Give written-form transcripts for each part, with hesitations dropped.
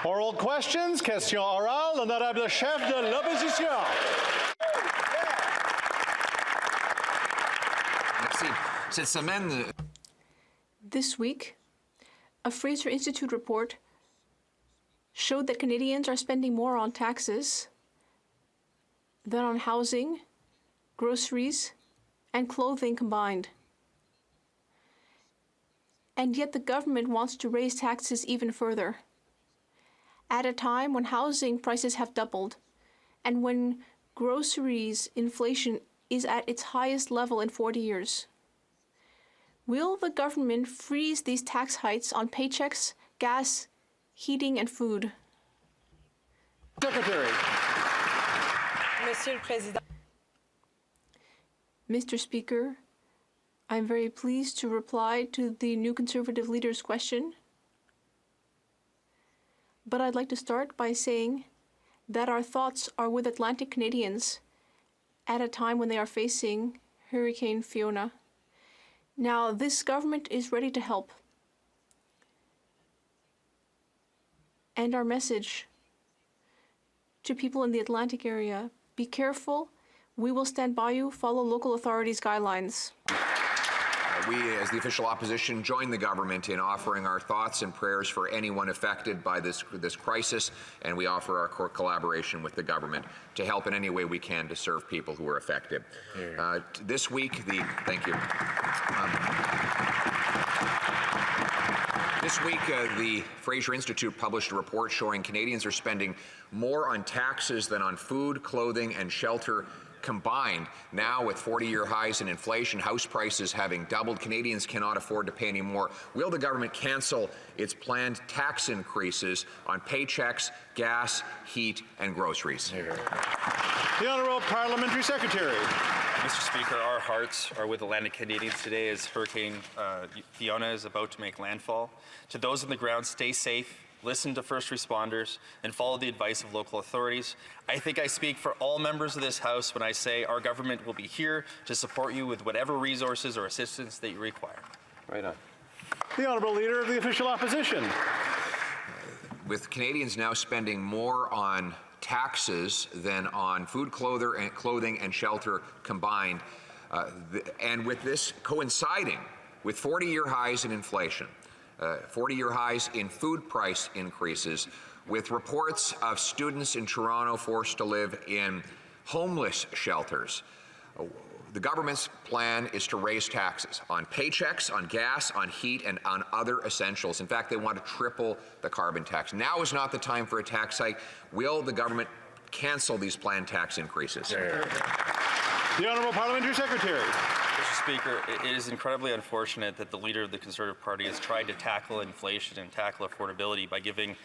Oral questions, question orale, l'honorable chef de l'opposition. Merci. Cette semaine, This week, a Fraser Institute report showed that Canadians are spending more on taxes than on housing, groceries, and clothing combined. And yet the government wants to raise taxes even further, at a time when housing prices have doubled and when groceries inflation is at its highest level in 40 years. Will the government freeze these tax hikes on paychecks, gas, heating, and food? Secretary. Monsieur le Président. Mr. Speaker, I'm very pleased to reply to the New Conservative leader's question. But I'd like to start by saying that our thoughts are with Atlantic Canadians at a time when they are facing Hurricane Fiona. Now, this government is ready to help. And our message to people in the Atlantic area, be careful, we will stand by you, follow local authorities' guidelines. we, as the official opposition, join the government in offering our thoughts and prayers for anyone affected by this crisis, and we offer our collaboration with the government to help in any way we can to serve people who are affected. This week, thank you. This week, the Fraser Institute published a report showing Canadians are spending more on taxes than on food, clothing, and shelter combined. Now, with 40-year highs in inflation, house prices having doubled, Canadians cannot afford to pay any more. Will the government cancel its planned tax increases on paychecks, gas, heat, and groceries? The Honourable Parliamentary Secretary. Mr. Speaker, our hearts are with Atlantic Canadians today as Hurricane Fiona is about to make landfall. To those on the ground, stay safe, listen to first responders, and follow the advice of local authorities. I think I speak for all members of this House when I say our government will be here to support you with whatever resources or assistance that you require. Right on. The Honourable Leader of the Official Opposition. With Canadians now spending more on taxes than on food, clothing, and shelter combined, and with this coinciding with 40-year highs in inflation, 40-year highs in food price increases, with reports of students in Toronto forced to live in homeless shelters. The government's plan is to raise taxes on paychecks, on gas, on heat, and on other essentials. In fact, they want to triple the carbon tax. Now is not the time for a tax hike. Will the government cancel these planned tax increases? The Honourable Parliamentary Secretary. Mr. Speaker, it is incredibly unfortunate that the leader of the Conservative Party has tried to tackle inflation and tackle affordability by giving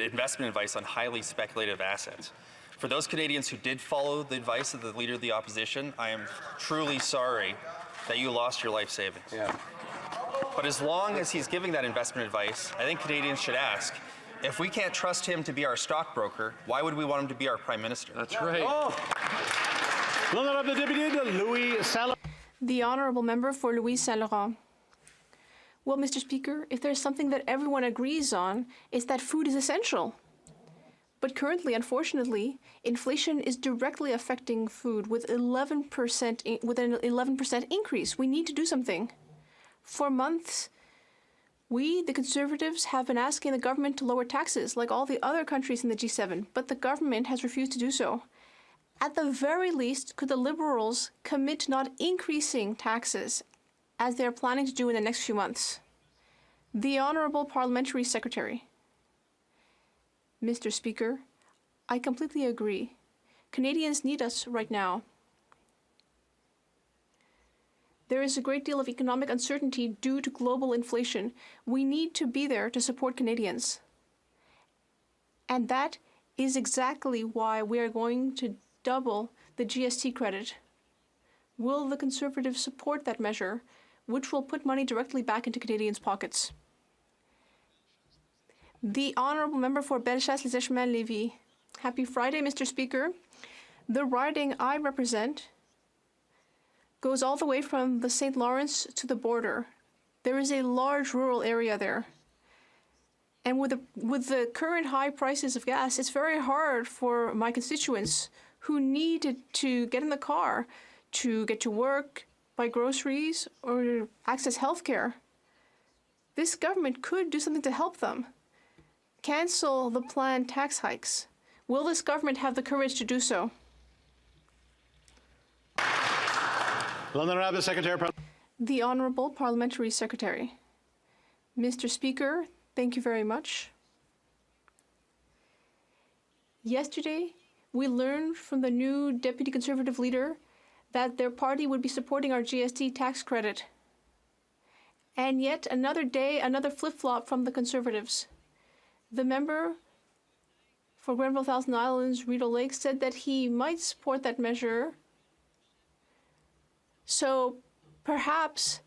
investment advice on highly speculative assets. For those Canadians who did follow the advice of the Leader of the Opposition, I am truly sorry that you lost your life savings. Yeah. But as long as he's giving that investment advice, I think Canadians should ask, if we can't trust him to be our stockbroker, why would we want him to be our Prime Minister? That's right. L'Honourable Député Louis Saint-Laurent. The Honourable Member for Louis Saint-Laurent. Well, Mr. Speaker, if there's something that everyone agrees on, it's that food is essential. But currently, unfortunately, inflation is directly affecting food with an 11% increase. We need to do something. For months, we, the Conservatives, have been asking the government to lower taxes, like all the other countries in the G7, but the government has refused to do so. At the very least, could the Liberals commit to not increasing taxes, as they are planning to do in the next few months? The Honourable Parliamentary Secretary. Mr. Speaker, I completely agree. Canadians need us right now. There is a great deal of economic uncertainty due to global inflation. We need to be there to support Canadians. And that is exactly why we are going to double the GST credit. Will the Conservatives support that measure, which will put money directly back into Canadians' pockets? The Honourable Member for Bellechasse-les-Échemins-Lévis. Happy Friday, Mr. Speaker. The riding I represent goes all the way from the St. Lawrence to the border. There is a large rural area there. And with the current high prices of gas, it's very hard for my constituents who need to get in the car to get to work, buy groceries, or access health care. This government could do something to help them. Cancel the planned tax hikes. Will this government have the courage to do so? L'Honorable Secretary. The Honourable Parliamentary Secretary. Mr. Speaker, thank you very much. Yesterday, we learned from the new Deputy Conservative leader that their party would be supporting our GST tax credit. And yet another day, another flip-flop from the Conservatives. The member for Grenville Thousand Islands, Rideau Lake, said that he might support that measure. So perhaps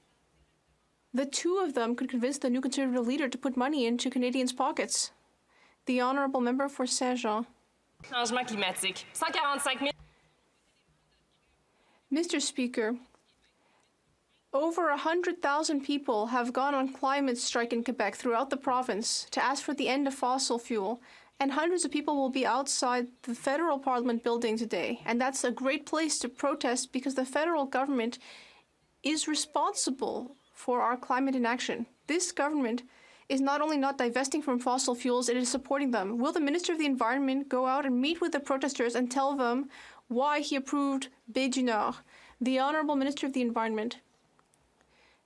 the two of them could convince the new Conservative leader to put money into Canadians' pockets. The Honourable Member for Saint-Jean. Changement climatique. 145 000. Mr. Speaker, over 100,000 people have gone on climate strike in Quebec throughout the province to ask for the end of fossil fuel, and hundreds of people will be outside the federal parliament building today. And that's a great place to protest because the federal government is responsible for our climate inaction. This government is not only not divesting from fossil fuels, it is supporting them. Will the Minister of the Environment go out and meet with the protesters and tell them why he approved Baie du Nord? The Honourable Minister of the Environment.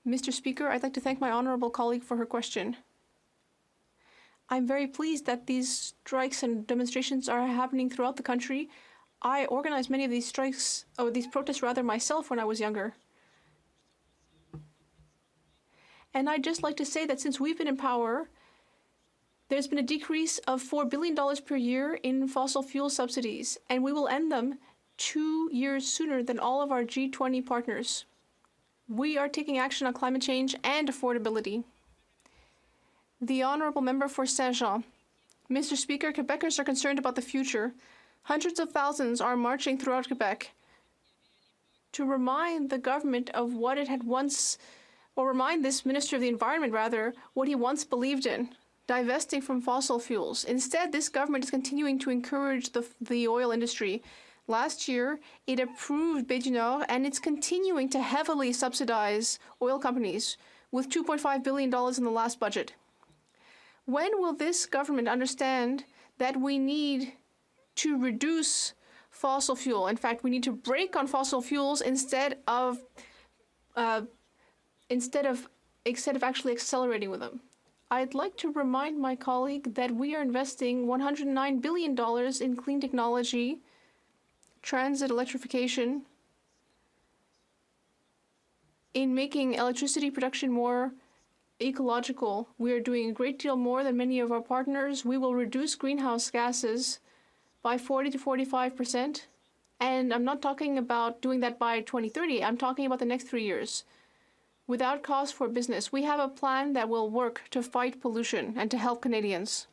Mr. Speaker, I'd like to thank my honourable colleague for her question. I'm very pleased that these strikes and demonstrations are happening throughout the country. I organized many of these strikes, or these protests rather, myself when I was younger. And I'd just like to say that since we've been in power, there's been a decrease of $4 billion per year in fossil fuel subsidies, and we will end them 2 years sooner than all of our G20 partners. We are taking action on climate change and affordability. The Honourable Member for Saint-Jean. Mr. Speaker, Quebecers are concerned about the future. Hundreds of thousands are marching throughout Quebec to remind the government of what it had once, or remind this Minister of the Environment, rather, what he once believed in, divesting from fossil fuels. Instead, this government is continuing to encourage the oil industry. Last year, it approved Baie du Nord, and it's continuing to heavily subsidize oil companies with $2.5 billion in the last budget. When will this government understand that we need to reduce fossil fuel? In fact, we need to break on fossil fuels instead of actually accelerating with them. I'd like to remind my colleague that we are investing $109 billion in clean technology, transit electrification, in making electricity production more ecological. We are doing a great deal more than many of our partners. We will reduce greenhouse gases by 40 to 45%. And I'm not talking about doing that by 2030. I'm talking about the next 3 years. Without cost for business, we have a plan that will work to fight pollution and to help Canadians.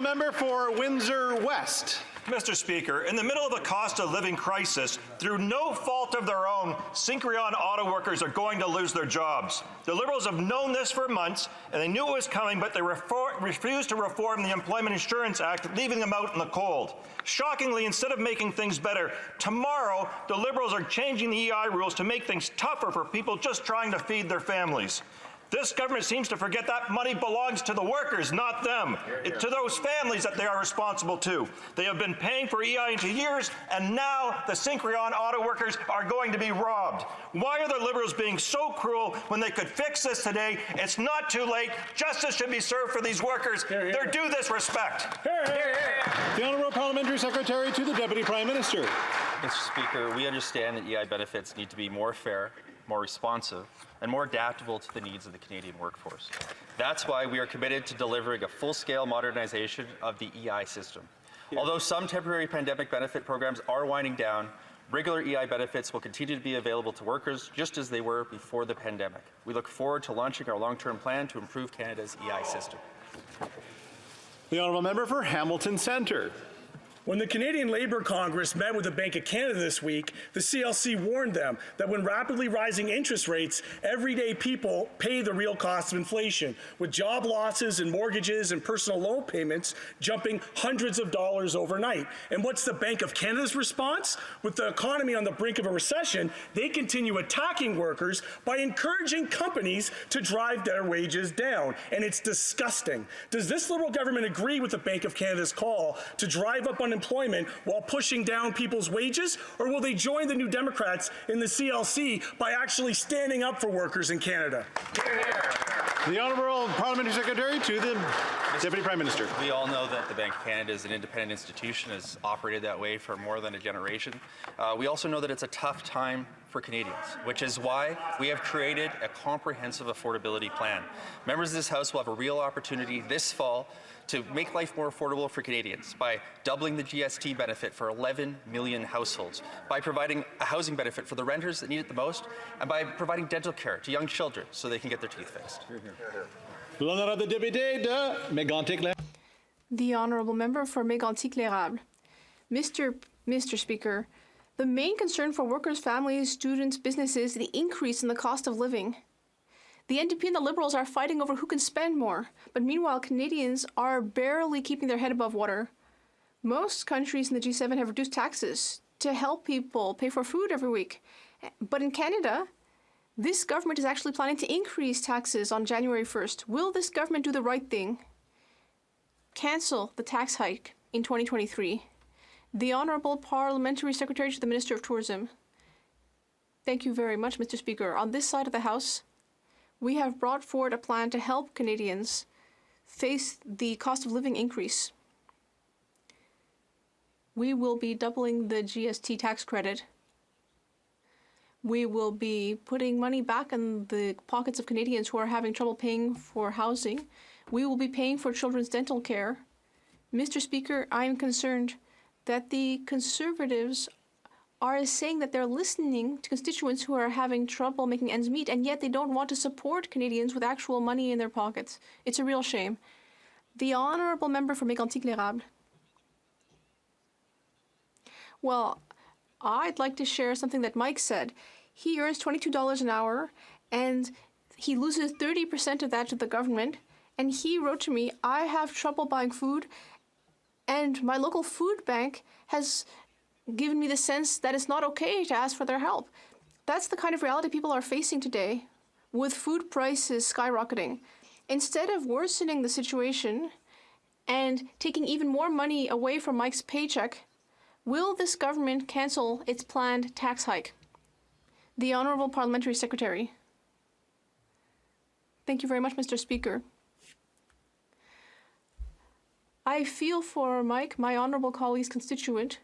Member for Windsor West. Mr. Speaker, in the middle of a cost of living crisis, through no fault of their own, Syncreon auto workers are going to lose their jobs. The Liberals have known this for months, and they knew it was coming, but they refused to reform the Employment Insurance Act, leaving them out in the cold. Shockingly, instead of making things better, tomorrow the Liberals are changing the EI rules to make things tougher for people just trying to feed their families. This government seems to forget that money belongs to the workers, not them. To those families that they are responsible to. They have been paying for EI into years, and now the Syncreon auto workers are going to be robbed. Why are the Liberals being so cruel when they could fix this today? It's not too late. Justice should be served for these workers. They're due this respect. The Honourable Parliamentary Secretary to the Deputy Prime Minister. Mr. Speaker, we understand that EI benefits need to be more fair, more responsive, and more adaptable to the needs of the Canadian workforce. That's why we are committed to delivering a full-scale modernization of the EI system. Although some temporary pandemic benefit programs are winding down, regular EI benefits will continue to be available to workers just as they were before the pandemic. We look forward to launching our long-term plan to improve Canada's EI system. The Honourable Member for Hamilton Centre. When the Canadian Labour Congress met with the Bank of Canada this week, the CLC warned them that when rapidly rising interest rates, everyday people pay the real cost of inflation, with job losses and mortgages and personal loan payments jumping hundreds of dollars overnight. And what's the Bank of Canada's response? With the economy on the brink of a recession, they continue attacking workers by encouraging companies to drive their wages down. And it's disgusting. Does this Liberal government agree with the Bank of Canada's call to drive up unemployment while pushing down people's wages, or will they join the New Democrats in the CLC by actually standing up for workers in Canada? The Honourable Parliamentary Secretary to the Deputy Prime Minister. We all know that the Bank of Canada is an independent institution, has operated that way for more than a generation. We also know that it's a tough time for Canadians, which is why we have created a comprehensive affordability plan. Members of this House will have a real opportunity this fall to make life more affordable for Canadians by doubling the GST benefit for 11 million households, by providing a housing benefit for the renters that need it the most, and by providing dental care to young children so they can get their teeth fixed. L'honorable député de Mégantic-Lérable. The Honourable Member for Mégantic-Lérable. Mr. Speaker, the main concern for workers, families, students, businesses is the increase in the cost of living. The NDP and the Liberals are fighting over who can spend more, but meanwhile Canadians are barely keeping their head above water. Most countries in the G7 have reduced taxes to help people pay for food every week. But in Canada, this government is actually planning to increase taxes on January 1st. Will this government do the right thing? Cancel the tax hike in 2023. The Honourable Parliamentary Secretary to the Minister of Tourism. Thank you very much, Mr. Speaker. On this side of the House, we have brought forward a plan to help Canadians face the cost of living increase. We will be doubling the GST tax credit. We will be putting money back in the pockets of Canadians who are having trouble paying for housing. We will be paying for children's dental care. Mr. Speaker, I am concerned that the Conservatives are saying that they're listening to constituents who are having trouble making ends meet, and yet they don't want to support Canadians with actual money in their pockets. It's a real shame. The Honourable Member for Mégantic-Lérable. Well, I'd like to share something that Mike said. He earns $22 an hour, and he loses 30% of that to the government. And he wrote to me, I have trouble buying food, and my local food bank has given me the sense that it's not okay to ask for their help. That's the kind of reality people are facing today, with food prices skyrocketing. Instead of worsening the situation and taking even more money away from Mike's paycheck, will this government cancel its planned tax hike? The Honourable Parliamentary Secretary. Thank you very much, Mr. Speaker. I feel for Mike, my honourable colleague's constituent,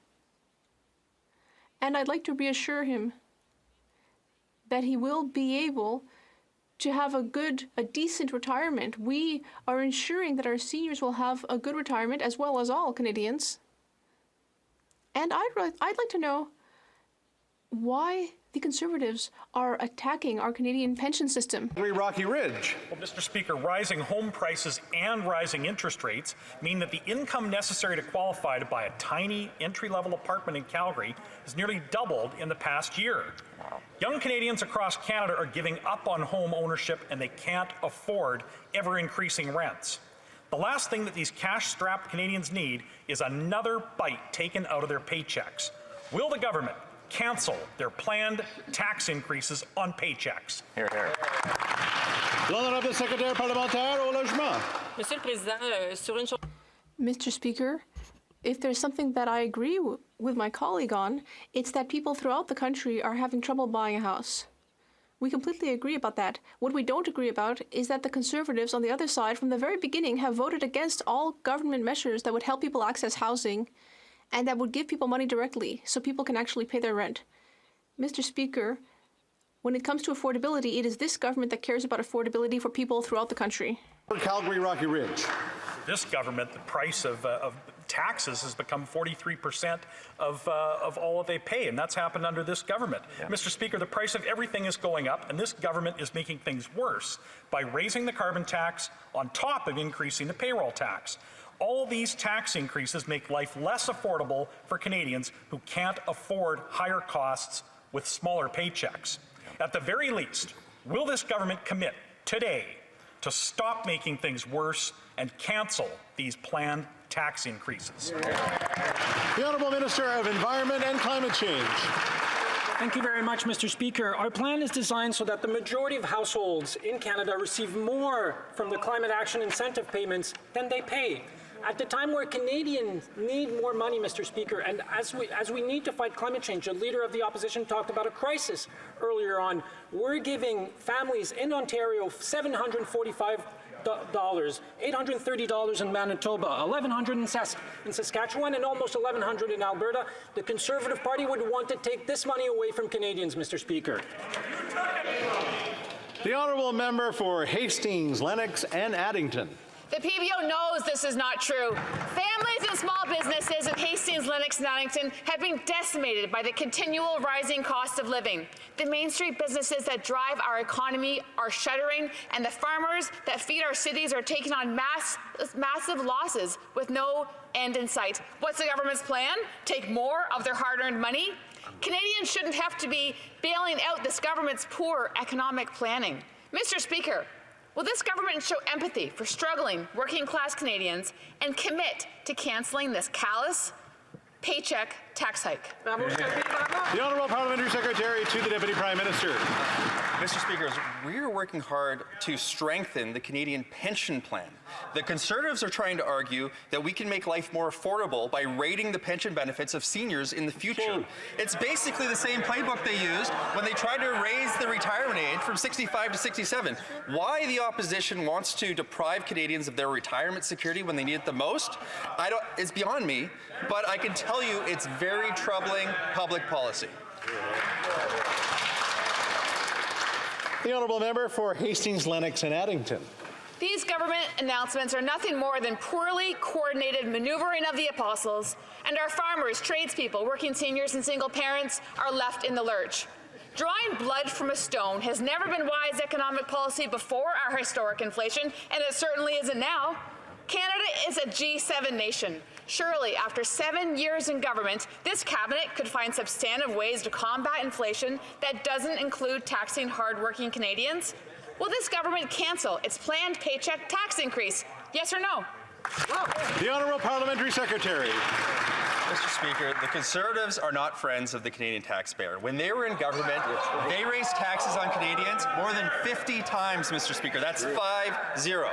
and I'd like to reassure him that he will be able to have a decent retirement. We are ensuring that our seniors will have a good retirement, as well as all Canadians. And I'd like to know why the Conservatives are attacking our Canadian pension system. Rocky Ridge. Well, Mr. Speaker, rising home prices and rising interest rates mean that the income necessary to qualify to buy a tiny entry-level apartment in Calgary has nearly doubled in the past year. Wow. Young Canadians across Canada are giving up on home ownership, and they can't afford ever-increasing rents. The last thing that these cash-strapped Canadians need is another bite taken out of their paychecks. Will the government cancel their planned tax increases on paychecks? Hear, hear. L'honorable Secrétaire parlementaire au logement. Monsieur le Président, sur une chose... Mr. Speaker, if there's something that I agree with my colleague on, it's that people throughout the country are having trouble buying a house. We completely agree about that. What we don't agree about is that the Conservatives on the other side from the very beginning have voted against all government measures that would help people access housing and that would give people money directly so people can actually pay their rent. Mr. Speaker, when it comes to affordability, it is this government that cares about affordability for people throughout the country. Calgary Rocky Ridge. This government, the price of taxes has become 43% of all that they pay, and that's happened under this government. Yeah. Mr. Speaker, the price of everything is going up, and this government is making things worse by raising the carbon tax on top of increasing the payroll tax. All these tax increases make life less affordable for Canadians who can't afford higher costs with smaller paychecks. At the very least, will this government commit today to stop making things worse and cancel these planned tax increases? The Honourable Minister of Environment and Climate Change. Thank you very much, Mr. Speaker. Our plan is designed so that the majority of households in Canada receive more from the climate action incentive payments than they pay. At the time where Canadians need more money, Mr. Speaker, and as we need to fight climate change, the Leader of the Opposition talked about a crisis earlier on. We're giving families in Ontario $745, $830 in Manitoba, $1,100 in Saskatchewan, and almost $1,100 in Alberta. The Conservative Party would want to take this money away from Canadians, Mr. Speaker. The Honourable Member for Hastings, Lennox and Addington. The PBO knows this is not true. Families and small businesses in Hastings, Lennox, and Addington have been decimated by the continual rising cost of living. The Main Street businesses that drive our economy are shuttering, and the farmers that feed our cities are taking on massive losses with no end in sight. What's the government's plan? Take more of their hard-earned money? Canadians shouldn't have to be bailing out this government's poor economic planning. Mr. Speaker, will this government show empathy for struggling working-class Canadians and commit to cancelling this callous paycheck tax hike? The Honourable Parliamentary Secretary to the Deputy Prime Minister. Mr. Speaker, we're working hard to strengthen the Canadian pension plan. The Conservatives are trying to argue that we can make life more affordable by rating the pension benefits of seniors in the future. It's basically the same playbook they used when they tried to raise the retirement age from 65 to 67. Why the opposition wants to deprive Canadians of their retirement security when they need it the most, it's beyond me, but I can tell you it's very troubling public policy. The Honourable Member for Hastings, Lennox and Addington. These government announcements are nothing more than poorly coordinated maneuvering of the apostles, and our farmers, tradespeople, working seniors and single parents are left in the lurch. Drawing blood from a stone has never been wise economic policy before our historic inflation, and it certainly isn't now. Canada is a G7 nation. Surely, after 7 years in government, this cabinet could find substantive ways to combat inflation that doesn't include taxing hardworking Canadians. Will this government cancel its planned paycheck tax increase? Yes or no? The Honourable Parliamentary Secretary. Mr. Speaker, the Conservatives are not friends of the Canadian taxpayer. When they were in government, they raised taxes on Canadians more than 50 times, Mr. Speaker. That's 5-0.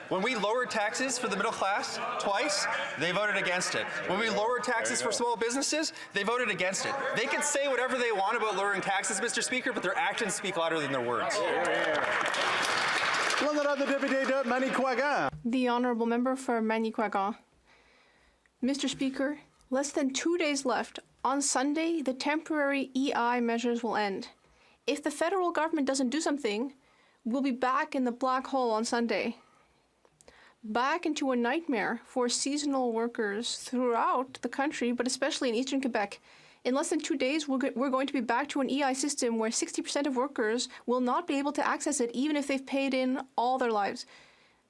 When we lowered taxes for the middle class twice, they voted against it. When we lowered taxes for small businesses, they voted against it. They can say whatever they want about lowering taxes, Mr. Speaker, but their actions speak louder than their words. The Honourable Member for Manicouagan. Mr. Speaker, less than 2 days left. On Sunday, the temporary EI measures will end. If the federal government doesn't do something, we'll be back in the black hole on Sunday. Back into a nightmare for seasonal workers throughout the country, but especially in Eastern Quebec. In less than 2 days, we're going to be back to an EI system where 60% of workers will not be able to access it, even if they've paid in all their lives.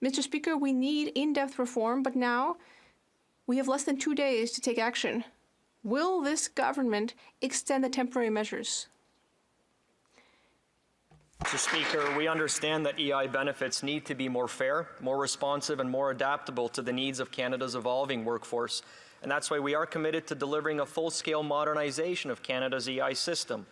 Mr. Speaker, we need in-depth reform, but now we have less than 2 days to take action. Will this government extend the temporary measures? Mr. Speaker, we understand that EI benefits need to be more fair, more responsive, and more adaptable to the needs of Canada's evolving workforce. And that's why we are committed to delivering a full-scale modernization of Canada's EI system.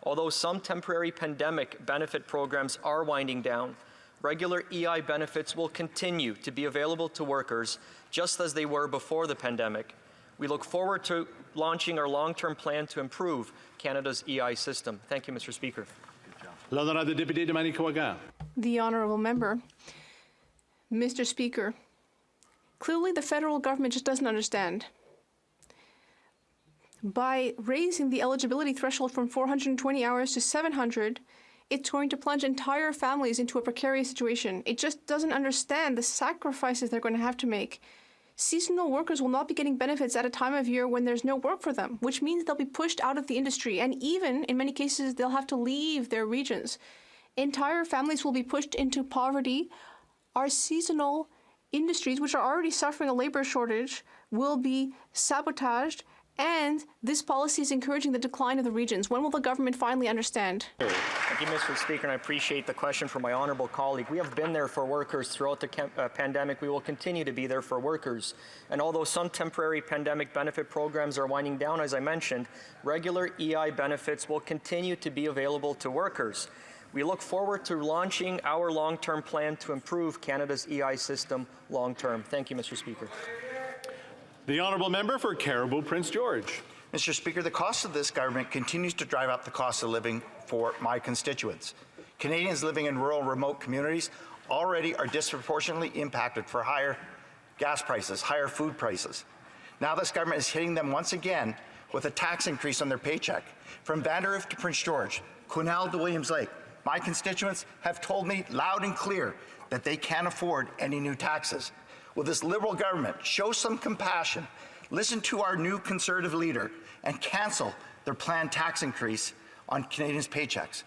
Although some temporary pandemic benefit programs are winding down, regular EI benefits will continue to be available to workers just as they were before the pandemic. We look forward to launching our long-term plan to improve Canada's EI system. Thank you, Mr. Speaker. L'honorable député de Manicouagan. The Honourable Member. Mr. Speaker, clearly the federal government just doesn't understand. By raising the eligibility threshold from 420 hours to 700, it's going to plunge entire families into a precarious situation. It just doesn't understand the sacrifices they're going to have to make. Seasonal workers will not be getting benefits at a time of year when there's no work for them, which means they'll be pushed out of the industry, and even, in many cases, they'll have to leave their regions. Entire families will be pushed into poverty. Our seasonal industries which are already suffering a labor shortage will be sabotaged, and this policy is encouraging the decline of the regions. When will the government finally understand? Thank you, Mr. Speaker, and I appreciate the question from my honourable colleague. We have been there for workers throughout the pandemic. We will continue to be there for workers. And although some temporary pandemic benefit programs are winding down, as I mentioned, regular EI benefits will continue to be available to workers. We look forward to launching our long-term plan to improve Canada's EI system long-term. Thank you, Mr. Speaker. The honourable member for Caribou Prince George. Mr. Speaker, the cost of this government continues to drive up the cost of living for my constituents. Canadians living in rural, remote communities already are disproportionately impacted for higher gas prices, higher food prices. Now this government is hitting them once again with a tax increase on their paycheck. From Vanderhoof to Prince George, Quesnel to Williams Lake, my constituents have told me loud and clear that they can't afford any new taxes. Will this Liberal government show some compassion, listen to our new Conservative leader, and cancel their planned tax increase on Canadians' paychecks?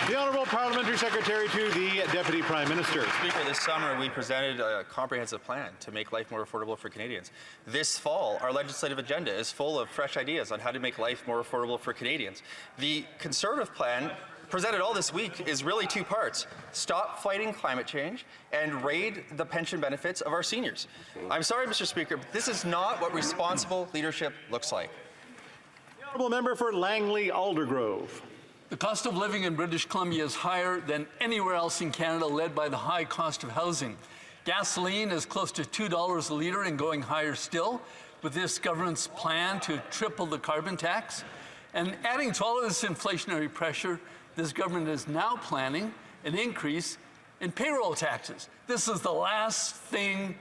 The Honourable Parliamentary Secretary to the Deputy Prime Minister. Speaker, this summer we presented a comprehensive plan to make life more affordable for Canadians. This fall, our legislative agenda is full of fresh ideas on how to make life more affordable for Canadians. The Conservative plan presented all this week is really two parts: stop fighting climate change and raid the pension benefits of our seniors. I'm sorry, Mr. Speaker, but this is not what responsible leadership looks like. The Honourable Member for Langley Aldergrove. The cost of living in British Columbia is higher than anywhere else in Canada, led by the high cost of housing. Gasoline is close to $2 a litre and going higher still, with this government's plan to triple the carbon tax. And adding to all of this inflationary pressure, this government is now planning an increase in payroll taxes. This is the last thing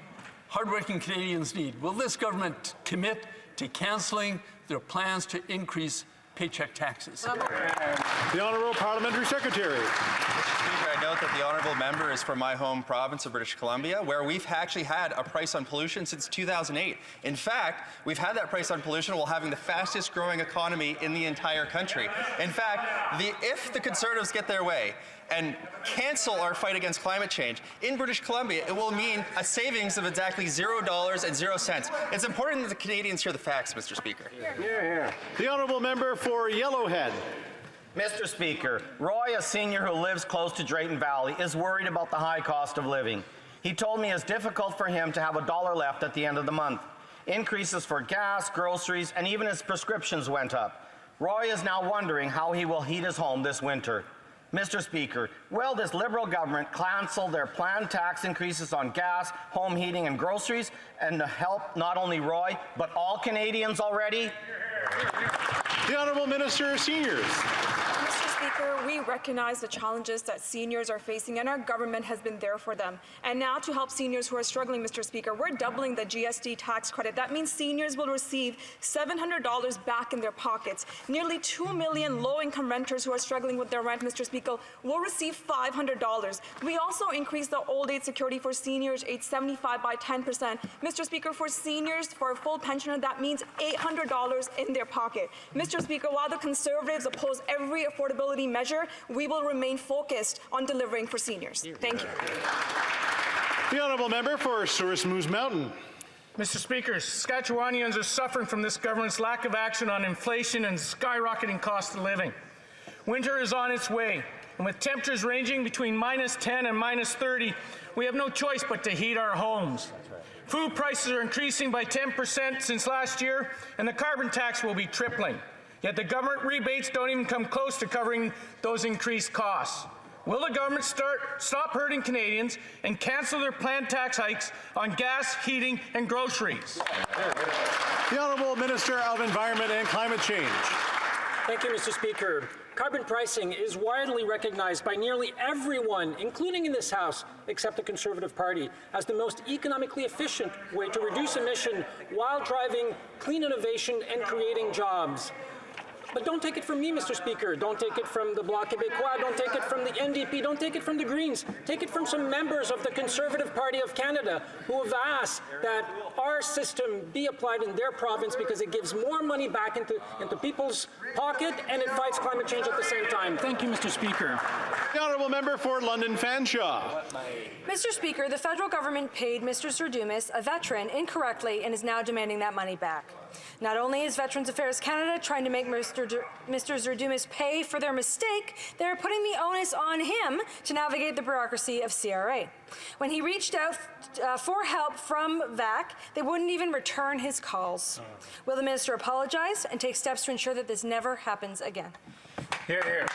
hardworking Canadians need. Will this government commit to cancelling their plans to increase paycheck taxes? The Honourable Parliamentary Secretary. Mr. Speaker, I note that the honourable member is from my home province of British Columbia, where we've actually had a price on pollution since 2008. In fact, we've had that price on pollution while having the fastest growing economy in the entire country. In fact, if the Conservatives get their way and cancel our fight against climate change, in British Columbia, it will mean a savings of exactly $0.00. It's important that the Canadians hear the facts, Mr. Speaker. The Honourable Member for Yellowhead. Mr. Speaker, Roy, a senior who lives close to Drayton Valley, is worried about the high cost of living. He told me it's difficult for him to have $1 left at the end of the month. Increases for gas, groceries, and even his prescriptions went up. Roy is now wondering how he will heat his home this winter. Mr. Speaker, will this Liberal government cancel their planned tax increases on gas, home heating, and groceries, and help not only Roy, but all Canadians already? The Honourable Minister of Seniors. Mr. Speaker, we recognize the challenges that seniors are facing, and our government has been there for them. And now to help seniors who are struggling, Mr. Speaker, we're doubling the GST tax credit. That means seniors will receive $700 back in their pockets. Nearly 2 million low-income renters who are struggling with their rent, Mr. Speaker, will receive $500. We also increased the old age security for seniors age 75 by 10%. Mr. Speaker, for seniors, for a full pensioner, that means $800 in their pocket. Mr. Speaker, while the Conservatives oppose every affordability measure, we will remain focused on delivering for seniors. Thank you. The Honourable Member for Souris Moose Mountain. Mr. Speaker, Saskatchewanians are suffering from this government's lack of action on inflation and skyrocketing cost of living. Winter is on its way, and with temperatures ranging between -10 and -30, we have no choice but to heat our homes. Food prices are increasing by 10% since last year, and the carbon tax will be tripling. Yet the government rebates don't even come close to covering those increased costs. Will the government stop hurting Canadians and cancel their planned tax hikes on gas, heating, and groceries? The Honourable Minister of Environment and Climate Change. Thank you, Mr. Speaker. Carbon pricing is widely recognized by nearly everyone, including in this House, except the Conservative Party, as the most economically efficient way to reduce emission while driving clean innovation and creating jobs. But don't take it from me, Mr. Speaker. Don't take it from the Bloc Québécois. Don't take it from the NDP. Don't take it from the Greens. Take it from some members of the Conservative Party of Canada who have asked that our system be applied in their province because it gives more money back into people's pocket and it fights climate change at the same time. Thank you, Mr. Speaker. The honourable member for London Fanshawe. Mr. Speaker, the federal government paid Mr. Zerdumis, a veteran, incorrectly and is now demanding that money back. Not only is Veterans Affairs Canada trying to make Mr. Zerdumis pay for their mistake, they're putting the onus on him to navigate the bureaucracy of CRA. When he reached out for help from VAC, they wouldn't even return his calls. Will the minister apologize and take steps to ensure that this never happens again? Hear, hear.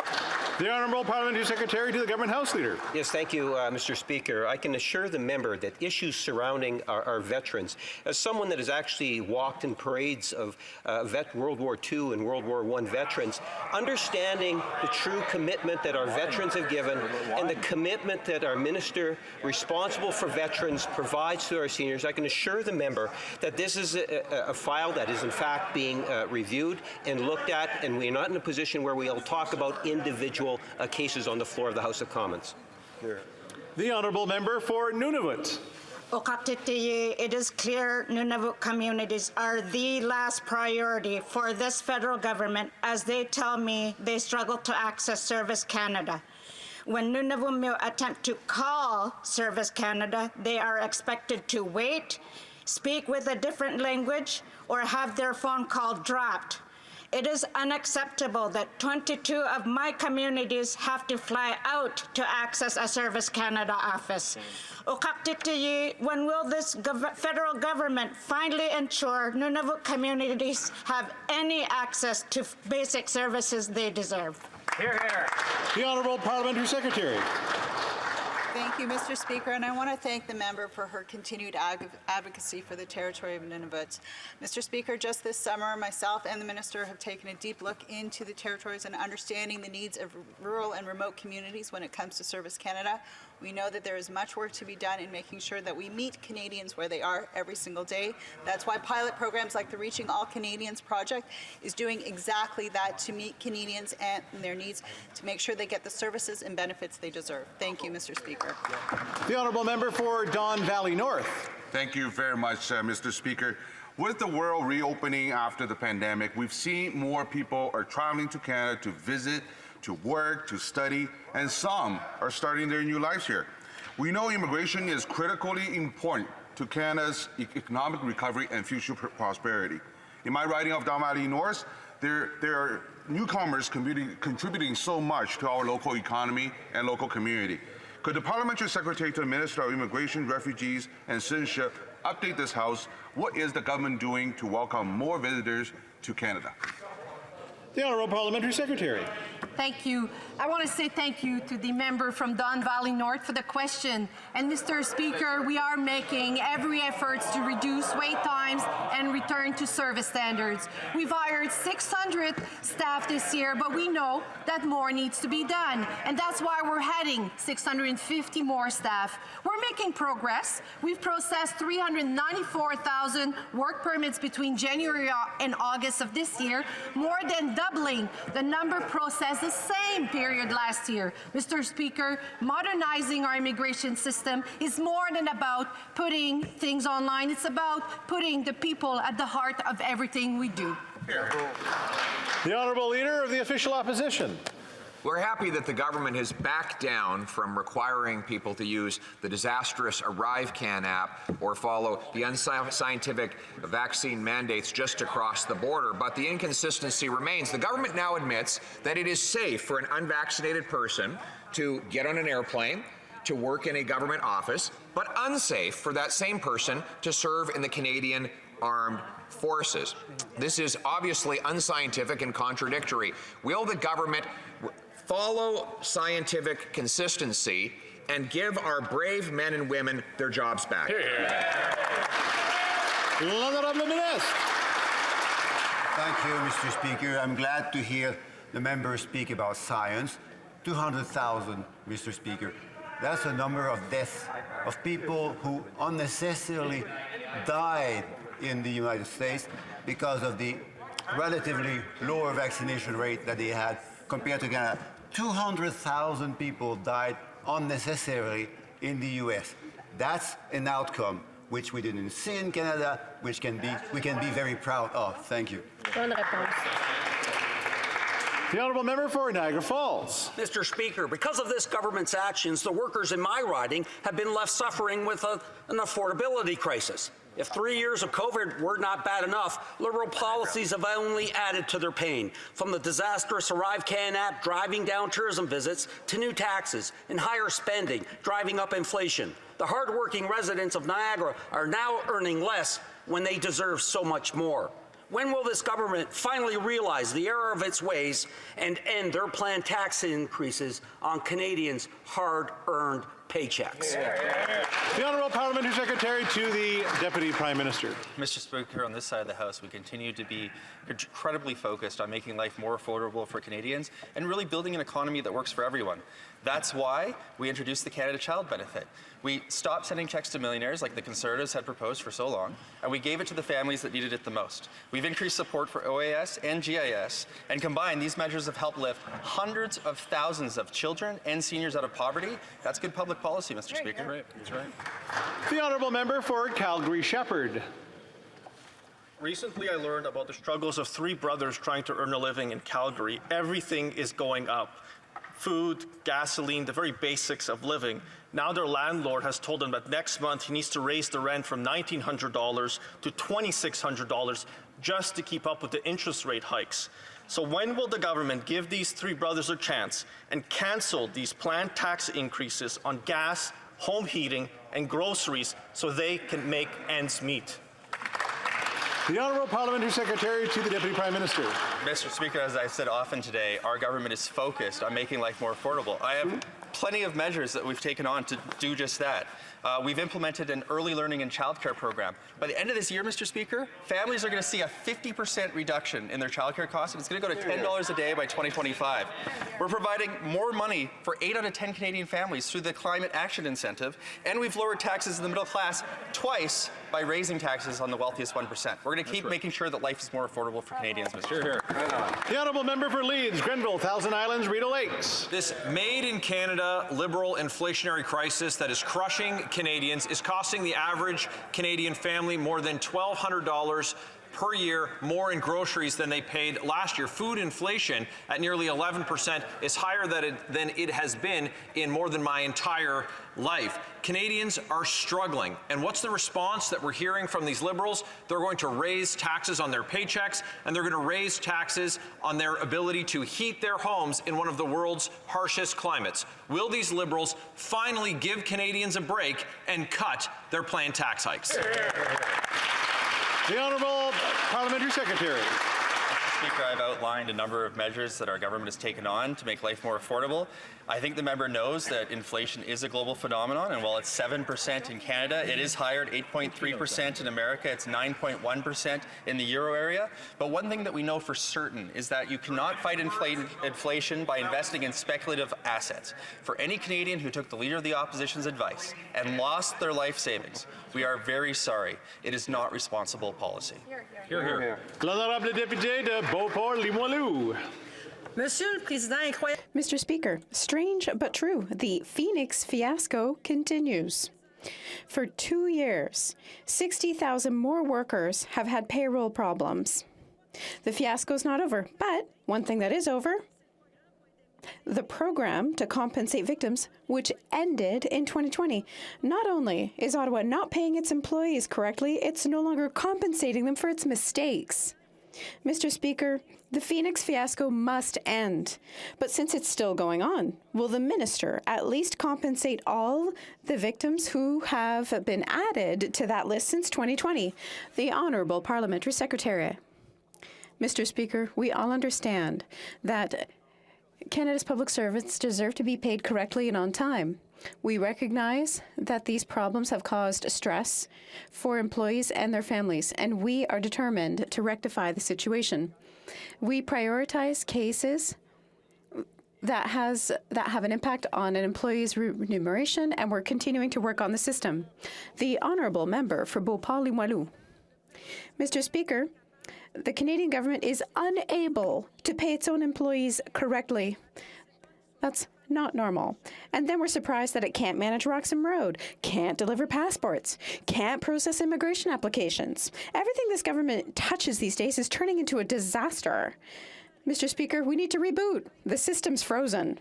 The Honourable Parliamentary Secretary to the Government House Leader. Yes, thank you, Mr. Speaker. I can assure the member that issues surrounding our veterans, as someone that has actually walked in parades of World War II and World War I veterans, understanding the true commitment that our veterans have given and the commitment that our minister responsible for veterans provides to our seniors, I can assure the member that this is a file that is in fact being reviewed and looked at, and we're not in a position where we'll talk about individual cases on the floor of the House of Commons. The honourable member for Nunavut. It is clear Nunavut communities are the last priority for this federal government, as they tell me they struggle to access Service Canada. When Nunavut attempt to call Service Canada, they are expected to wait, speak with a different language, or have their phone call dropped. It is unacceptable that 22 of my communities have to fly out to access a Service Canada office. When will this federal government finally ensure Nunavut communities have any access to basic services they deserve? Hear, hear. The Honourable Parliamentary Secretary. Thank you, Mr. Speaker, and I want to thank the member for her continued advocacy for the territory of Nunavut. Mr. Speaker, just this summer, myself and the minister have taken a deep look into the territories and understanding the needs of rural and remote communities when it comes to Service Canada. We know that there is much work to be done in making sure that we meet Canadians where they are every single day. That's why pilot programs like the Reaching All Canadians project is doing exactly that, to meet Canadians and their needs, to make sure they get the services and benefits they deserve. Thank you, Mr. Speaker. The honourable member for Don Valley North. Thank you very much, Mr. Speaker. With the world reopening after the pandemic, we've seen more people are traveling to Canada to visit, to work, to study, and some are starting their new lives here. We know immigration is critically important to Canada's economic recovery and future prosperity. In my riding of Don Valley North, there are newcomers contributing so much to our local economy and local community. Could the Parliamentary Secretary to the Minister of Immigration, Refugees, and Citizenship update this House? What is the government doing to welcome more visitors to Canada? The Honourable Parliamentary Secretary. Thank you. I want to say thank you to the member from Don Valley North for the question. And Mr. Speaker, we are making every effort to reduce wait times and return to service standards. We've hired 600 staff this year, but we know that more needs to be done. And that's why we're adding 650 more staff. We're making progress. We've processed 394,000 work permits between January and August of this year, more than doubling the number processed the same period last year. Mr. Speaker, modernizing our immigration system is more than about putting things online. It's about putting the people at the heart of everything we do. The Honourable Leader of the Official Opposition. We're happy that the government has backed down from requiring people to use the disastrous ArriveCAN app or follow the unscientific vaccine mandates just to cross the border, but the inconsistency remains. The government now admits that it is safe for an unvaccinated person to get on an airplane, to work in a government office, but unsafe for that same person to serve in the Canadian Armed Forces. This is obviously unscientific and contradictory. Will the government follow scientific consistency and give our brave men and women their jobs back? L'Honorable Ministre. Thank you, Mr. Speaker. I'm glad to hear the members speak about science. 200,000, Mr. Speaker. That's a number of deaths of people who unnecessarily died in the United States because of the relatively lower vaccination rate that they had compared to Canada. 200,000 people died unnecessarily in the US. That's an outcome which we didn't see in Canada, which we can be very proud of. Thank you. The honourable member for Niagara Falls. Mr. Speaker, because of this government's actions, the workers in my riding have been left suffering with an affordability crisis. If 3 years of COVID were not bad enough, Liberal policies have only added to their pain. From the disastrous ArriveCan app driving down tourism visits to new taxes and higher spending, driving up inflation. The hardworking residents of Niagara are now earning less when they deserve so much more. When will this government finally realize the error of its ways and end their planned tax increases on Canadians' hard-earned paychecks? The Honourable Parliamentary Secretary to the Deputy Prime Minister. Mr. Speaker, on this side of the House, we continue to be incredibly focused on making life more affordable for Canadians and really building an economy that works for everyone. That's why we introduced the Canada Child Benefit. We stopped sending checks to millionaires like the Conservatives had proposed for so long, and we gave it to the families that needed it the most. We've increased support for OAS and GIS, and combined, these measures have helped lift hundreds of thousands of children and seniors out of poverty. That's good public policy, Mr. Speaker. Right. That's right. The honourable member for Calgary Shepherd. Recently, I learned about the struggles of three brothers trying to earn a living in Calgary. Everything is going up. Food, gasoline, the very basics of living. Now their landlord has told them that next month he needs to raise the rent from $1,900 to $2,600 just to keep up with the interest rate hikes. So when will the government give these three brothers a chance and cancel these planned tax increases on gas, home heating, and groceries so they can make ends meet? The Honourable Parliamentary Secretary to the Deputy Prime Minister. Mr. Speaker, as I've said often today, our government is focused on making life more affordable. I have plenty of measures that we've taken on to do just that. We've implemented an early learning and childcare program. By the end of this year, Mr. Speaker, families are going to see a 50% reduction in their childcare costs, and it's going to go to $10 a day by 2025. We're providing more money for 8 out of 10 Canadian families through the Climate Action Incentive, and we've lowered taxes in the middle class twice by raising taxes on the wealthiest 1%. We're going to keep making sure that life is more affordable for Canadians, Mr. Speaker. The honourable member for Leeds, Grenville, Thousand Islands, Rideau Lakes. This made-in-Canada liberal inflationary crisis that is crushing Canadians is costing the average Canadian family more than $1,200 per year more in groceries than they paid last year. Food inflation at nearly 11% is higher than it has been in more than my entire life. Canadians are struggling. And what's the response that we're hearing from these Liberals? They're going to raise taxes on their paychecks, and they're going to raise taxes on their ability to heat their homes in one of the world's harshest climates. Will these Liberals finally give Canadians a break and cut their planned tax hikes? The Honourable Parliamentary Secretary. Mr. Speaker, I've outlined a number of measures that our government has taken on to make life more affordable. I think the member knows that inflation is a global phenomenon, and while it's 7% in Canada, it is higher at 8.3% in America. It's 9.1% in the euro area. But one thing that we know for certain is that you cannot fight inflation by investing in speculative assets. For any Canadian who took the Leader of the Opposition's advice and lost their life savings, we are very sorry. It is not responsible policy. Hear, hear. L'honorable député de Beauport-Limoilou. Mr. Speaker, strange but true, the Phoenix fiasco continues. For 2 years, 60,000 more workers have had payroll problems. The fiasco's not over, but one thing that is over, the program to compensate victims, which ended in 2020. Not only is Ottawa not paying its employees correctly, it's no longer compensating them for its mistakes. Mr. Speaker, the Phoenix fiasco must end. But since it's still going on, will the minister at least compensate all the victims who have been added to that list since 2020? The Honourable Parliamentary Secretary. Mr. Speaker, we all understand that Canada's public servants deserve to be paid correctly and on time. We recognize that these problems have caused stress for employees and their families, and we are determined to rectify the situation. We prioritize cases that have an impact on an employee's remuneration, and we're continuing to work on the system. The Honourable Member for Beauport-Limoilou. Mr. Speaker, the Canadian government is unable to pay its own employees correctly. That's not normal. And then we're surprised that it can't manage Roxham Road, can't deliver passports, can't process immigration applications. Everything this government touches these days is turning into a disaster. Mr. Speaker, we need to reboot. The system's frozen.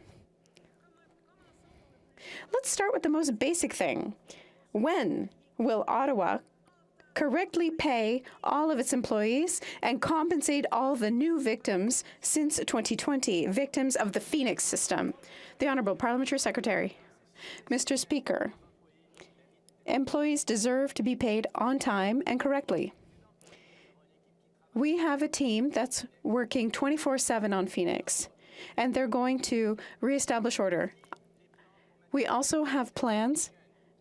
Let's start with the most basic thing. When will Ottawa correctly pay all of its employees and compensate all the new victims since 2020, victims of the Phoenix system? The Honourable Parliamentary Secretary. Mr. Speaker, employees deserve to be paid on time and correctly. We have a team that's working 24/7 on Phoenix, and they're going to reestablish order. We also have plans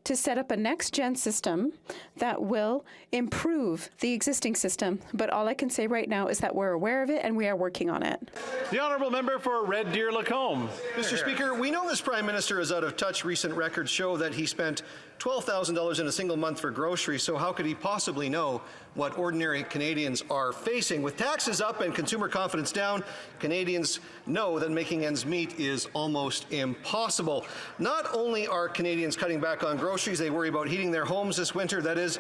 to set up a next-gen system that will improve the existing system. But all I can say right now is that we're aware of it and we are working on it. The Honourable Member for Red Deer Lacombe. Mr. Speaker, we know this Prime Minister is out of touch. Recent records show that he spent $12,000 in a single month for groceries, so how could he possibly know what ordinary Canadians are facing? With taxes up and consumer confidence down, Canadians know that making ends meet is almost impossible. Not only are Canadians cutting back on groceries, they worry about heating their homes this winter, that is,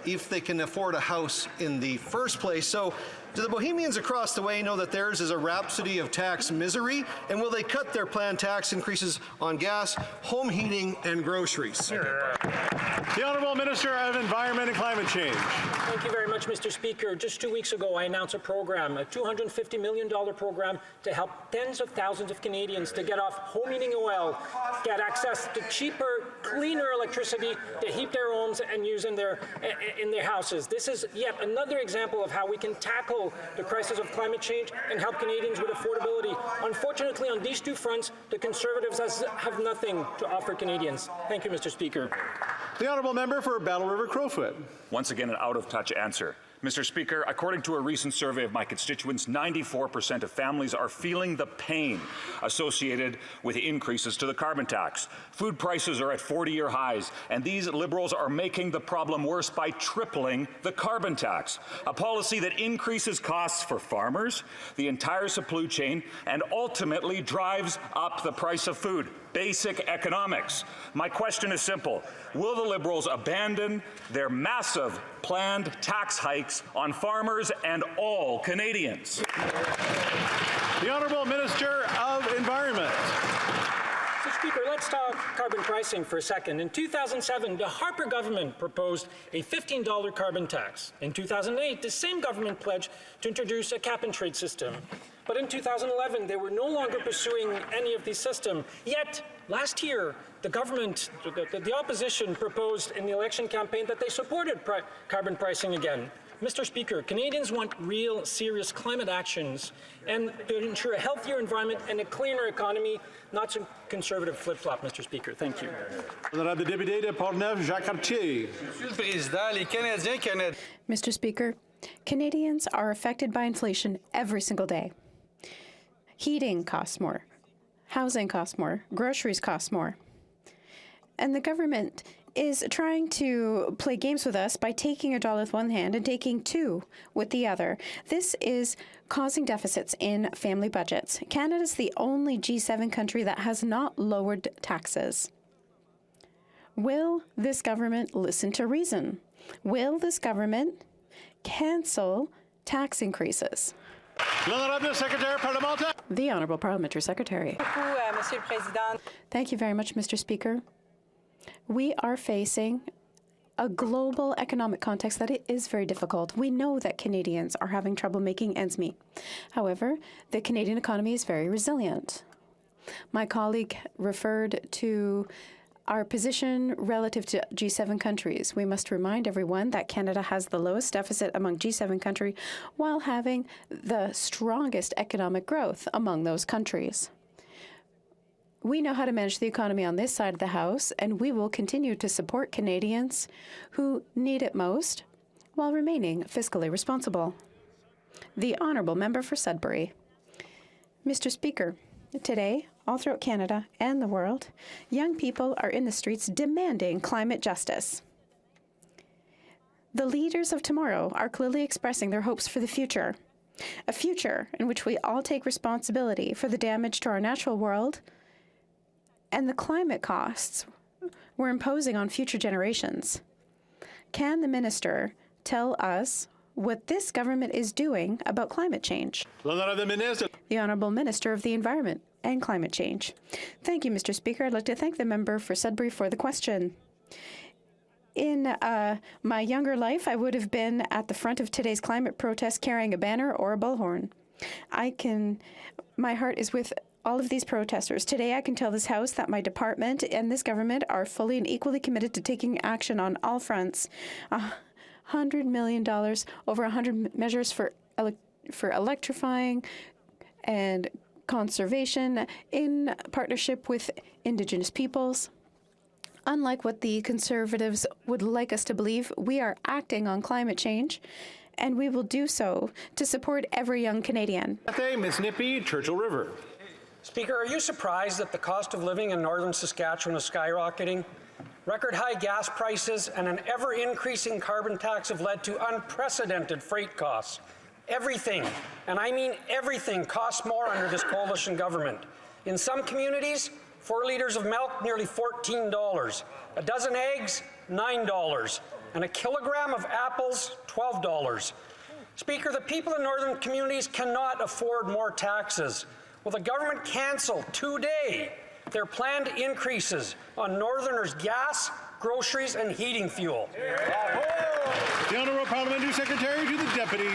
if they can afford a house in the first place. So, do the Bohemians across the way know that theirs is a rhapsody of tax misery? And will they cut their planned tax increases on gas, home heating, and groceries? The Honourable Minister of Environment and Climate Change. Thank you very much, Mr. Speaker. Just 2 weeks ago, I announced a program, a $250 million program to help tens of thousands of Canadians to get off home heating oil, get access to cheaper, cleaner electricity to heat their homes and use in their houses. This is yet another example of how we can tackle the crisis of climate change and help Canadians with affordability. Unfortunately, on these two fronts, the Conservatives have nothing to offer Canadians. Thank you, Mr. Speaker. The Honourable Member for Battle River Crowfoot. Once again, an out-of-touch answer. Mr. Speaker, according to a recent survey of my constituents, 94% of families are feeling the pain associated with increases to the carbon tax. Food prices are at 40-year highs, and these Liberals are making the problem worse by tripling the carbon tax, a policy that increases costs for farmers, the entire supply chain, and ultimately drives up the price of food. Basic economics. My question is simple. Will the Liberals abandon their massive planned tax hikes on farmers and all Canadians? The Honourable Minister of Environment. Mr. Speaker, let's talk carbon pricing for a second. In 2007, the Harper government proposed a $15 carbon tax. In 2008, the same government pledged to introduce a cap-and-trade system. But in 2011, they were no longer pursuing any of these systems. Yet, last year, the government, the opposition proposed in the election campaign that they supported carbon pricing again. Mr. Speaker, Canadians want real, serious climate actions and to ensure a healthier environment and a cleaner economy, not some conservative flip-flop, Mr. Speaker. Thank you. Honorable député de Portneuf-Jacques-Cartier. Mr. Speaker, Canadians are affected by inflation every single day. Heating costs more. Housing costs more. Groceries cost more. And the government is trying to play games with us by taking $1 with one hand and taking $2 with the other. This is causing deficits in family budgets. Canada is the only G7 country that has not lowered taxes. Will this government listen to reason? Will this government cancel tax increases? The Honourable Parliamentary Secretary. Thank you very much, Mr. Speaker. We are facing a global economic context that it is very difficult. We know that Canadians are having trouble making ends meet. However, the Canadian economy is very resilient. My colleague referred to our position relative to G7 countries. We must remind everyone that Canada has the lowest deficit among G7 countries while having the strongest economic growth among those countries. We know how to manage the economy on this side of the House, and we will continue to support Canadians who need it most while remaining fiscally responsible. The Honourable Member for Sudbury. Mr. Speaker, today, all throughout Canada and the world, young people are in the streets demanding climate justice. The leaders of tomorrow are clearly expressing their hopes for the future, a future in which we all take responsibility for the damage to our natural world and the climate costs we're imposing on future generations. Can the minister tell us what this government is doing about climate change. The Honourable Minister of the Environment and Climate Change. Thank you, Mr. Speaker. I'd like to thank the member for Sudbury for the question. In my younger life, I would have been at the front of today's climate protest carrying a banner or a bullhorn. My heart is with all of these protesters. Today, I can tell this House that my department and this government are fully and equally committed to taking action on all fronts. $100 million, over 100 measures for electrifying and conservation in partnership with Indigenous peoples. Unlike what the Conservatives would like us to believe, we are acting on climate change, and we will do so to support every young Canadian. Ms. Nippy, Churchill River. Speaker, are you surprised that the cost of living in northern Saskatchewan is skyrocketing? Record high gas prices and an ever-increasing carbon tax have led to unprecedented freight costs. Everything, and I mean everything, costs more under this coalition government. In some communities, 4 liters of milk, nearly $14. A dozen eggs, $9. And a kilogram of apples, $12. Speaker, the people in northern communities cannot afford more taxes. Will the government cancel today their planned increases on Northerners' gas, groceries, and heating fuel? The Honourable Parliamentary Secretary to the Deputy.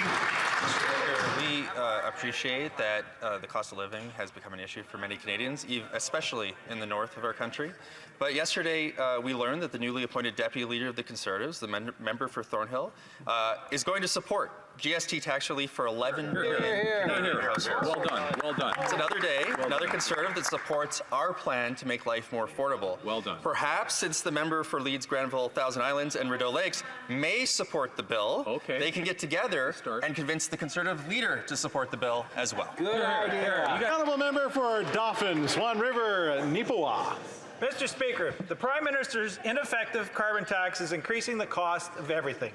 We appreciate that the cost of living has become an issue for many Canadians, especially in the north of our country. But yesterday, we learned that the newly appointed Deputy Leader of the Conservatives, the member for Thornhill, is going to support GST tax relief for 11 million Canadian households. Well done, well done. It's another day, another Conservative that supports our plan to make life more affordable. Well done. Perhaps since the member for Leeds, Granville, Thousand Islands, and Rideau Lakes may support the bill, they can get together and convince the Conservative leader to support the bill as well. Good idea. The Honourable Member for Dauphin, Swan River, Nipawin. Mr. Speaker, the Prime Minister's ineffective carbon tax is increasing the cost of everything.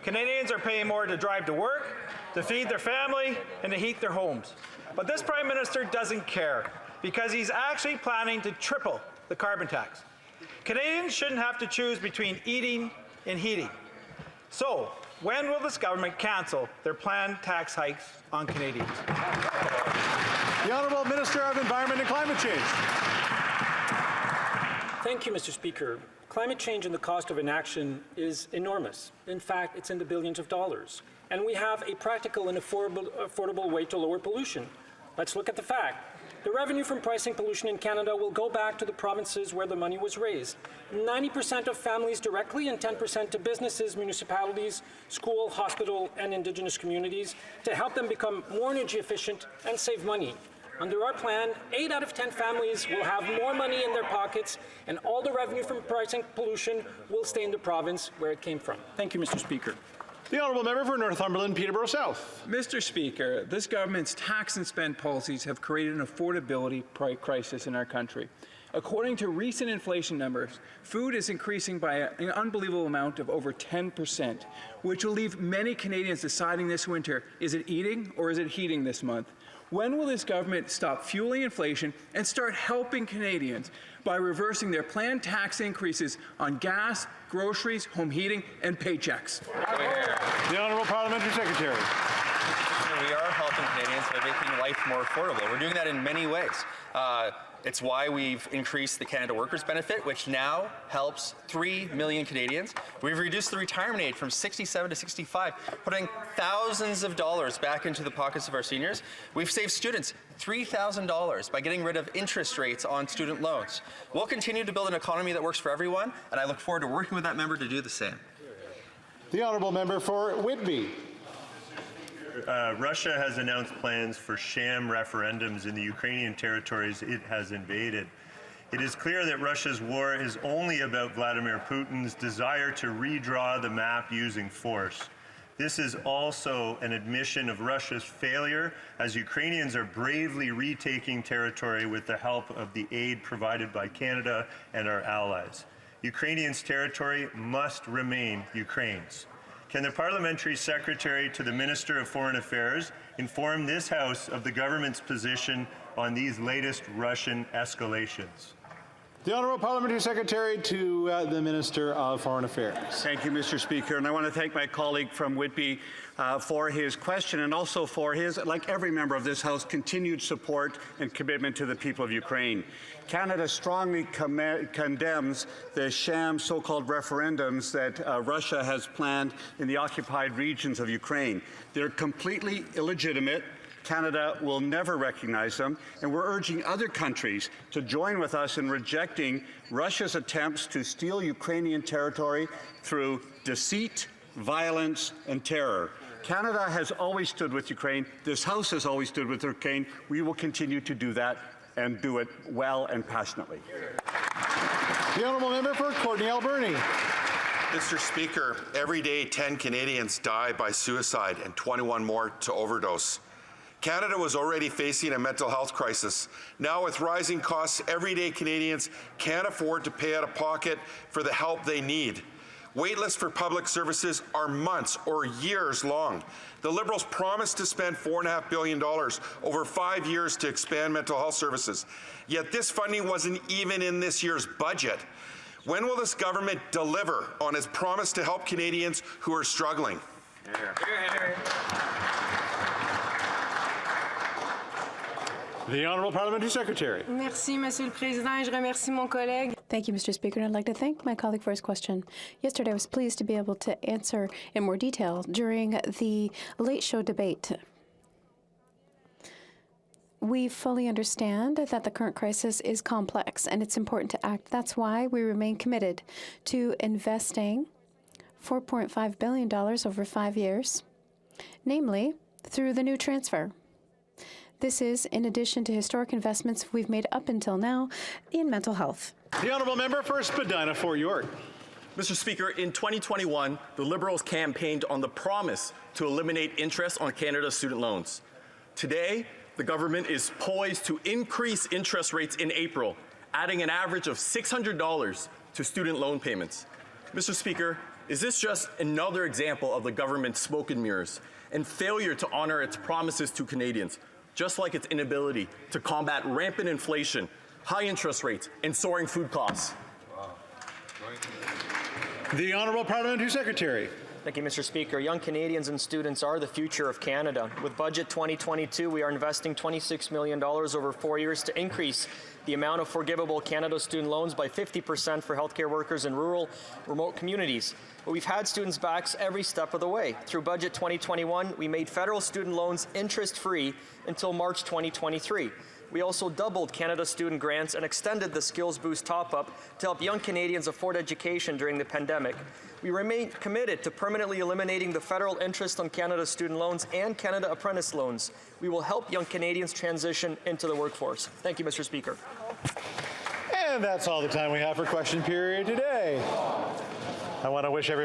Canadians are paying more to drive to work, to feed their family, and to heat their homes. But this Prime Minister doesn't care because he's actually planning to triple the carbon tax. Canadians shouldn't have to choose between eating and heating. So, when will this government cancel their planned tax hikes on Canadians? The Honourable Minister of Environment and Climate Change. Thank you, Mr. Speaker. Climate change and the cost of inaction is enormous. In fact, it's in the billions of dollars. And we have a practical and affordable way to lower pollution. Let's look at the fact. The revenue from pricing pollution in Canada will go back to the provinces where the money was raised. 90% of families directly and 10% to businesses, municipalities, school, hospital, and Indigenous communities to help them become more energy efficient and save money. Under our plan, 8 out of 10 families will have more money in their pockets, and all the revenue from pricing pollution will stay in the province where it came from. Thank you, Mr. Speaker. The Honourable Member for Northumberland, Peterborough South. Mr. Speaker, this government's tax and spend policies have created an affordability crisis in our country. According to recent inflation numbers, food is increasing by an unbelievable amount of over 10%, which will leave many Canadians deciding this winter, is it eating or is it heating this month? When will this government stop fueling inflation and start helping Canadians by reversing their planned tax increases on gas, groceries, home heating, and paychecks? The Honourable Parliamentary Secretary. We are helping Canadians by making life more affordable. We're doing that in many ways. It's why we've increased the Canada Workers Benefit, which now helps 3 million Canadians. We've reduced the retirement age from 67 to 65, putting thousands of dollars back into the pockets of our seniors. We've saved students $3,000 by getting rid of interest rates on student loans. We'll continue to build an economy that works for everyone, and I look forward to working with that member to do the same. The Honourable Member for Whitby. Russia has announced plans for sham referendums in the Ukrainian territories it has invaded. It is clear that Russia's war is only about Vladimir Putin's desire to redraw the map using force. This is also an admission of Russia's failure as Ukrainians are bravely retaking territory with the help of the aid provided by Canada and our allies. Ukrainians' territory must remain Ukraine's. Can the Parliamentary Secretary to the Minister of Foreign Affairs inform this House of the government's position on these latest Russian escalations? The Honourable Parliamentary Secretary to the Minister of Foreign Affairs. Thank you, Mr. Speaker. And I want to thank my colleague from Whitby for his question and also for his, like every member of this House, continued support and commitment to the people of Ukraine. Canada strongly condemns the sham so-called referendums that Russia has planned in the occupied regions of Ukraine. They're completely illegitimate. Canada will never recognize them, and we're urging other countries to join with us in rejecting Russia's attempts to steal Ukrainian territory through deceit, violence, and terror. Canada has always stood with Ukraine. This House has always stood with Ukraine. We will continue to do that and do it well and passionately. The Honourable Member for Courtenay Alberni. Mr. Speaker, every day 10 Canadians die by suicide and 21 more to overdose. Canada was already facing a mental health crisis. Now, with rising costs, everyday Canadians can't afford to pay out of pocket for the help they need. Waitlists for public services are months or years long. The Liberals promised to spend $4.5 billion over 5 years to expand mental health services. Yet this funding wasn't even in this year's budget. When will this government deliver on its promise to help Canadians who are struggling? The Honourable Parliamentary Secretary. Merci, Monsieur le Président. Je remercie mon collègue. Thank you, Mr. Speaker, and I'd like to thank my colleague for his question. Yesterday, I was pleased to be able to answer in more detail during the Late Show debate. We fully understand that the current crisis is complex and it's important to act. That's why we remain committed to investing $4.5 billion over 5 years, namely through the new transfer. This is in addition to historic investments we've made up until now in mental health. The Honourable Member for Spadina Fort York. Mr. Speaker, in 2021, the Liberals campaigned on the promise to eliminate interest on Canada's student loans. Today, the government is poised to increase interest rates in April, adding an average of $600 to student loan payments. Mr. Speaker, is this just another example of the government's smoke and mirrors and failure to honor its promises to Canadians, just like its inability to combat rampant inflation, high interest rates, and soaring food costs? The Honourable Parliamentary Secretary. Thank you, Mr. Speaker. Young Canadians and students are the future of Canada. With Budget 2022, we are investing $26 million over 4 years to increase the amount of forgivable Canada student loans by 50% for healthcare workers in rural, remote communities. But we've had students' backs every step of the way. Through Budget 2021, we made federal student loans interest-free until March 2023. We also doubled Canada student grants and extended the Skills Boost top-up to help young Canadians afford education during the pandemic. We remain committed to permanently eliminating the federal interest on Canada student loans and Canada Apprentice loans. We will help young Canadians transition into the workforce. Thank you, Mr. Speaker. And that's all the time we have for question period today. I want to wish everyone